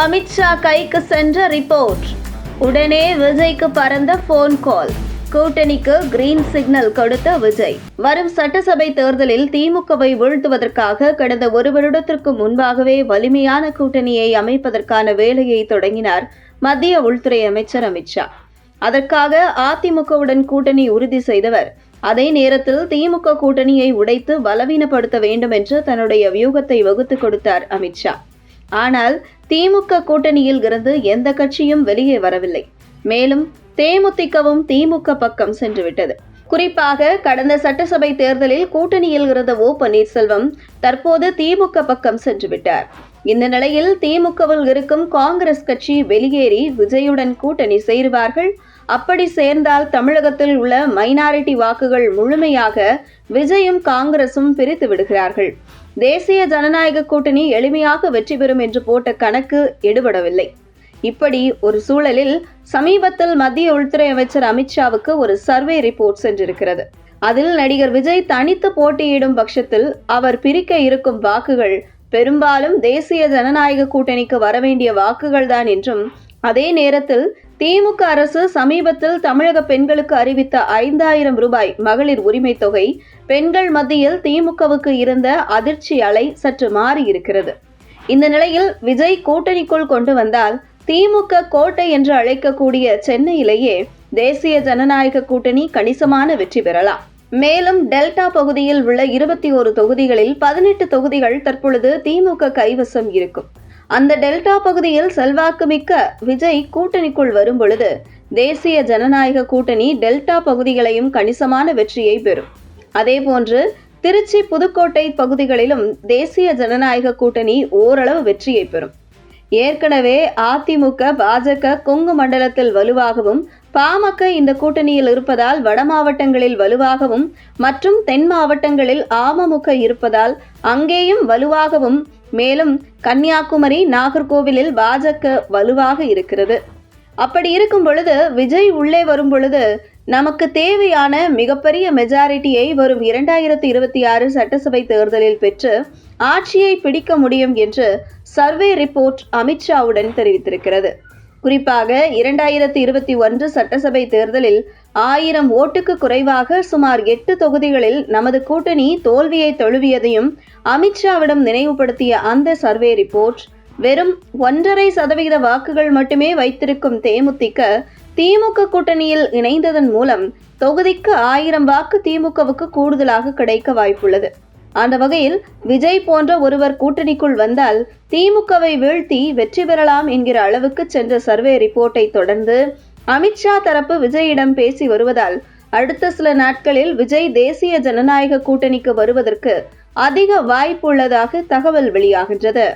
அமித்ஷா கைக்கு சென்ற ரிப்போர்ட். உடனே விஜய்க்கு பறந்த போன் கால். கூட்டணிக்கு கிரீன் சிக்னல் கொடுத்த விஜய். வரும் சட்டசபை தேர்தலில் திமுகவை வீழ்த்துவதற்காக கடந்த ஒரு வருடத்திற்கு முன்பாகவே வலிமையான கூட்டணியை அமைப்பதற்கான வேலையை தொடங்கினார் மத்திய உள்துறை அமைச்சர் அமித்ஷா. அதற்காக அதிமுகவுடன் கூட்டணி உறுதி செய்தவர். அதே நேரத்தில் திமுக கூட்டணியை உடைத்து பலவீனப்படுத்த வேண்டும் என்று தன்னுடைய வியூகத்தை வகுத்துக் கொடுத்தார் அமித்ஷா. ஆனால் திமுக கூட்டணியில் இருந்து எந்த கட்சியும் வெளியே வரவில்லை. மேலும் தேமுதிகவும் திமுக பக்கம் சென்றுவிட்டது. குறிப்பாக கடந்த சட்டசபை தேர்தலில் கூட்டணியில் இருந்த ஓ பன்னீர்செல்வம் தற்போது திமுக பக்கம் சென்றுவிட்டார். இந்த நிலையில் திமுகவில் இருக்கும் காங்கிரஸ் கட்சி வெளியேறி விஜயுடன் கூட்டணி சேருவார்கள். அப்படி சேர்ந்தால் தமிழகத்தில் உள்ள மைனாரிட்டி வாக்குகள் முழுமையாக விஜயும் காங்கிரசும் பிரித்து விடுகிறார்கள். தேசிய ஜனநாயக கூட்டணி எளிமையாக வெற்றி பெறும் என்று போட்ட கணக்கு எடுபடவில்லை. இப்படி ஒரு சூழலில் சமீபத்தில் மத்திய உள்துறை அமைச்சர் அமித்ஷாவுக்கு ஒரு சர்வே ரிப்போர்ட் சென்றிருக்கிறது. அதில் நடிகர் விஜய் தனித்து போட்டியிடும் பட்சத்தில் அவர் பிரிக்க இருக்கும் வாக்குகள் பெரும்பாலும் தேசிய ஜனநாயக கூட்டணிக்கு வரவேண்டிய வாக்குகள் தான் என்றும், அதே நேரத்தில் திமுக அரசு சமீபத்தில் தமிழக பெண்களுக்கு அறிவித்த 5000 ரூபாய் மகளிர் உரிமை தொகை பெண்கள் மத்தியில் திமுகவுக்கு இருந்த அதிர்ச்சி அலை சற்று மாறி இருக்கிறது. இந்த நிலையில் விஜய் கூட்டணிக்குள் கொண்டு வந்தால் திமுக கோட்டை என்று அழைக்கக்கூடிய சென்னையிலேயே தேசிய ஜனநாயக கூட்டணி கணிசமான வெற்றி பெறலாம். மேலும் டெல்டா பகுதியில் உள்ள 21 தொகுதிகளில் 18 தொகுதிகள் தற்பொழுது திமுக கைவசம் இருக்கும். அந்த டெல்டா பகுதியில் செல்வாக்கு மிக்க விஜய் கூட்டணிக்குள் வரும் பொழுது தேசிய ஜனநாயக கூட்டணி டெல்டா பகுதிகளையும் கணிசமான வெற்றியை பெறும். அதேபோன்று திருச்சி, புதுக்கோட்டை பகுதிகளிலும் தேசிய ஜனநாயக கூட்டணி ஓரளவு வெற்றியை பெறும். ஏற்கனவே அதிமுக, பாஜக கொங்கு மண்டலத்தில் வலுவாகவும், பாமக இந்த கூட்டணியில் இருப்பதால் வட மாவட்டங்களில் வலுவாகவும் மற்றும் தென் மாவட்டங்களில் அமமுக இருப்பதால் அங்கேயும் வலுவாகவும், மேலும் கன்னியாகுமரி, நாகர்கோவிலில் பாஜக வலுவாக இருக்கிறது. அப்படி இருக்கும் பொழுது விஜய் உள்ளே வரும் பொழுது நமக்கு தேவையான மிகப்பெரிய மெஜாரிட்டியை வரும் 2026 சட்டசபை தேர்தலில் பெற்று ஆட்சியை பிடிக்க முடியும் என்று சர்வே ரிப்போர்ட் அமித்ஷாவுடன் தெரிவித்திருக்கிறது. குறிப்பாக 2021 சட்டசபை தேர்தலில் 1000 ஓட்டுக்கு குறைவாக சுமார் 8 தொகுதிகளில் நமது கூட்டணி தோல்வியை தழுவியதையும் அமித்ஷாவிடம் நினைவுபடுத்திய அந்த சர்வே ரிப்போர்ட், வெறும் 1.5% வாக்குகள் மட்டுமே வைத்திருக்கும் தேமுதிக திமுக கூட்டணியில் இணைந்ததன் மூலம் தொகுதிக்கு 1000 வாக்கு திமுகவுக்கு கூடுதலாக கிடைக்க வாய்ப்புள்ளது. அந்த வகையில் விஜய் போன்ற ஒருவர் கூட்டணிக்குள் வந்தால் திமுகவை வீழ்த்தி வெற்றி பெறலாம் என்கிற அளவுக்கு சென்ற சர்வே ரிப்போர்ட்டை தொடர்ந்து அமித்ஷா தரப்பு விஜயிடம் பேசி வருவதால் அடுத்த சில நாட்களில் விஜய் தேசிய ஜனநாயக கூட்டணிக்கு வருவதற்கு அதிக வாய்ப்பு உள்ளதாக தகவல் வெளியாகின்றது.